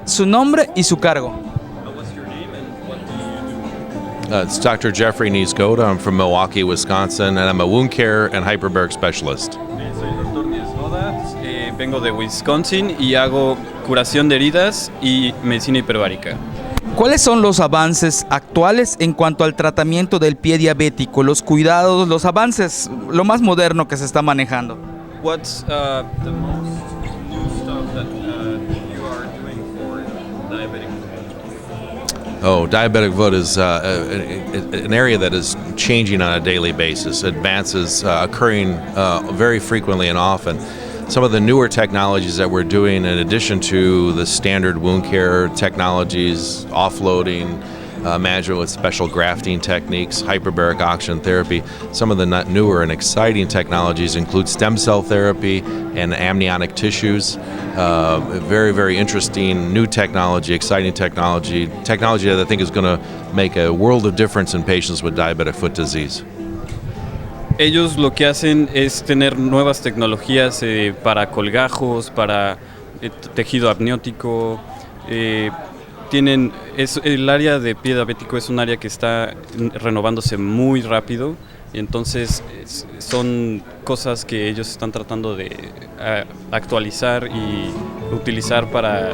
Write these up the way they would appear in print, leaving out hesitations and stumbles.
Su nombre y su cargo. What's your name and what do you do? It's Dr. Jeffrey Niezgoda. I'm from Milwaukee, Wisconsin, and I'm a wound care and hyperbaric specialist. Soy el doctor Niezgoda, vengo de Wisconsin y hago curación de heridas y medicina hiperbárica. ¿Cuáles son los avances actuales en cuanto al tratamiento del pie diabético? Los cuidados, los avances, lo más moderno que se está manejando. What's the most new stuff that you are doing for diabetic foot? Oh, diabetic foot is an area that is changing on a daily basis. Advances occurring very frequently and often. Some of the newer technologies that we're doing, in addition to the standard wound care technologies, offloading, management with special grafting techniques, hyperbaric oxygen therapy, some of the newer and exciting technologies include stem cell therapy and amniotic tissues. Very, very interesting new technology, exciting technology that I think is going to make a world of difference in patients with diabetic foot disease. Ellos lo que hacen es tener nuevas tecnologías para colgajos, para tejido amniótico. El área de pie diabético es un área que está renovándose muy rápido, y entonces son cosas que ellos están tratando de actualizar y utilizar para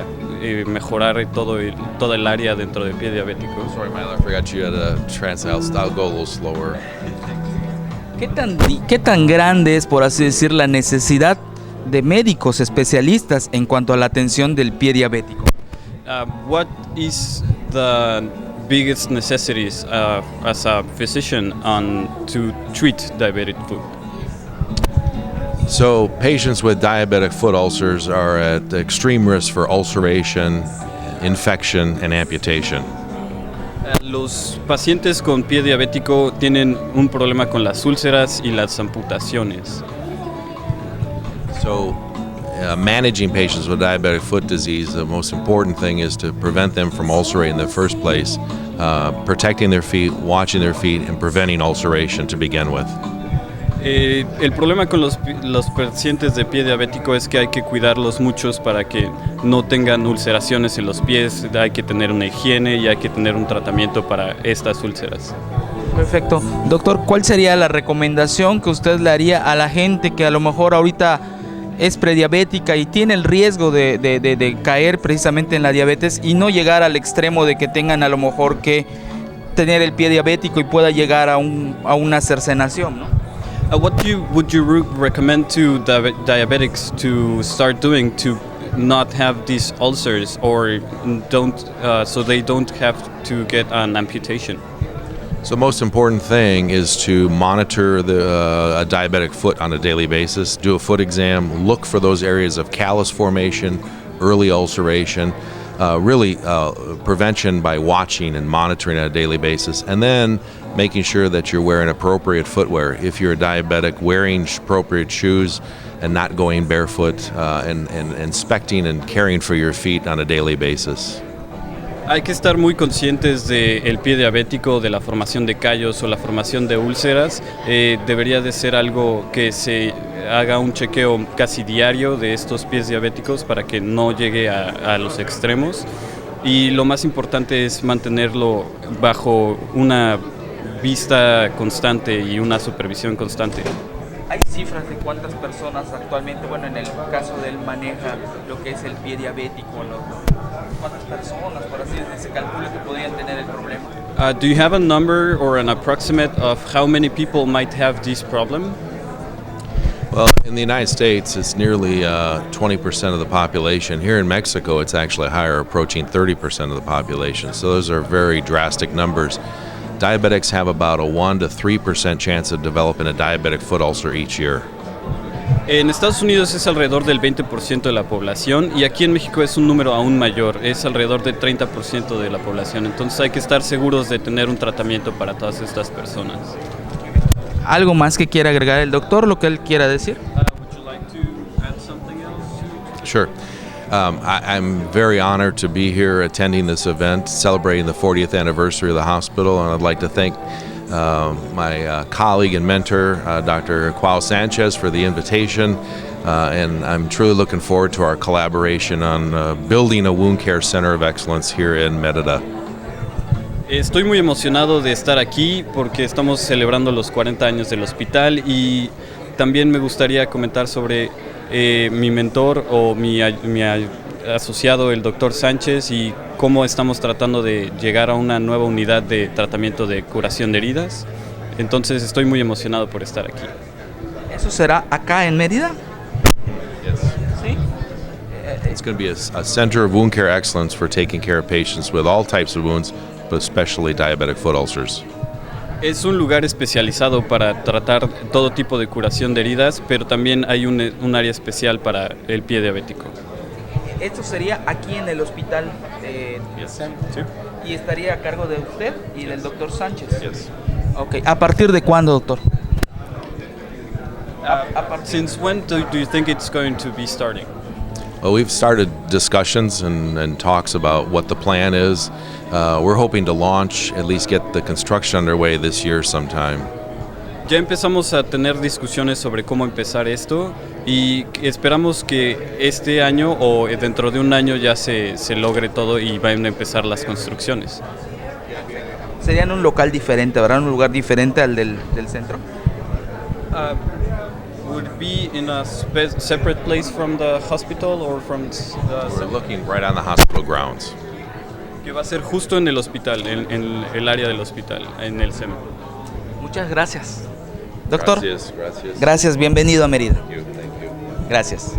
mejorar toda el área dentro del pie diabético. Sorry, Milo, I forgot you had a translate. I'll go a little slower. ¿Qué tan grande es, por así decir, la necesidad de médicos especialistas en cuanto a la atención del pie diabético? What is the biggest necessities as a physician to treat diabetic foot? So patients with diabetic foot ulcers are at extreme risk for ulceration, infection, and amputation. Los pacientes con pie diabético tienen un problema con las úlceras y las amputaciones. So managing patients with diabetic foot disease, the most important thing is to prevent them from ulcerating in the first place, protecting their feet, watching their feet, and preventing ulceration to begin with. El problema con los pacientes de pie diabético es que hay que cuidarlos muchos para que no tengan ulceraciones en los pies, hay que tener una higiene y hay que tener un tratamiento para estas úlceras. Perfecto. Doctor, ¿cuál sería la recomendación que usted le haría a la gente que a lo mejor ahorita es prediabética y tiene el riesgo de caer precisamente en la diabetes y no llegar al extremo de que tengan a lo mejor que tener el pie diabético y pueda llegar a una cercenación, ¿no? What would you recommend to diabetics to start doing to not have these ulcers or so they don't have to get an amputation? So the most important thing is to monitor a diabetic foot on a daily basis, do a foot exam, look for those areas of callus formation, early ulceration, prevention by watching and monitoring on a daily basis, and then making sure that you're wearing appropriate footwear. If you're a diabetic, wearing appropriate shoes and not going barefoot, and inspecting and caring for your feet on a daily basis. Hay que estar muy conscientes del pie diabético, de la formación de callos o la formación de úlceras. Debería de ser algo que se haga un chequeo casi diario de estos pies diabéticos para que no llegue a los extremos. Y lo más importante es mantenerlo bajo una vista constante y una supervisión constante. ¿Hay cifras de cuántas personas actualmente, bueno, en el caso de él maneja lo que es el pie diabético, cuántas personas, por así decirlo, se calcula que podrían tener el problema? Do you have a number or an approximate of how many people might have this problem? Well, in the United States, it's nearly 20% of the population. Here in Mexico, it's actually higher, approaching 30% of the population. So those are very drastic numbers. Diabetics have about a 1 to 3% chance of developing a diabetic foot ulcer each year. En Estados Unidos es alrededor del 20% de la población y aquí en México es un número aún mayor, es alrededor del 30% de la población. Entonces hay que estar seguros de tener un tratamiento para todas estas personas. ¿Algo más que quiera agregar el doctor, lo que él quiera decir? Would you like to add something else? Sure. I'm very honored to be here attending this event, celebrating the 40th anniversary of the hospital, and I'd like to thank my colleague and mentor, Dr. Quao Sanchez, for the invitation. And I'm truly looking forward to our collaboration on building a wound care center of excellence here in Mérida. Estoy muy emocionado de estar aquí porque estamos celebrando los 40 años del hospital y también me gustaría comentar sobre mi mentor o mi asociado, el doctor Sánchez, y cómo estamos tratando de llegar a una nueva unidad de tratamiento de curación de heridas. Entonces estoy muy emocionado por estar aquí. ¿Eso será acá en Mérida? Yes. Sí. It's going to be a center of wound care excellence for taking care of patients with all types of wounds, but especially diabetic foot ulcers. Es un lugar especializado para tratar todo tipo de curación de heridas, pero también hay un área especial para el pie diabético. Esto sería aquí en el hospital Sí. y estaría a cargo de usted y del doctor Sánchez. Yes. Okay. ¿A partir de cuándo, doctor? Since when do you think it's going to be starting? Well, we've started discussions and talks about what the plan is. We're hoping to launch, at least get the construction underway this year sometime. Ya empezamos a tener discusiones sobre cómo empezar esto y esperamos que este año o dentro de un año ya se logre todo y van a empezar las construcciones. Sería en un local diferente, ¿verdad? Un lugar diferente al del centro. Would it be in a separate place from the hospital or from We're looking right on the hospital grounds. que va a ser justo en el hospital, en el área del hospital, en el SEM. Muchas gracias. Doctor, Gracias. gracias, bienvenido a Mérida. Thank you. Gracias.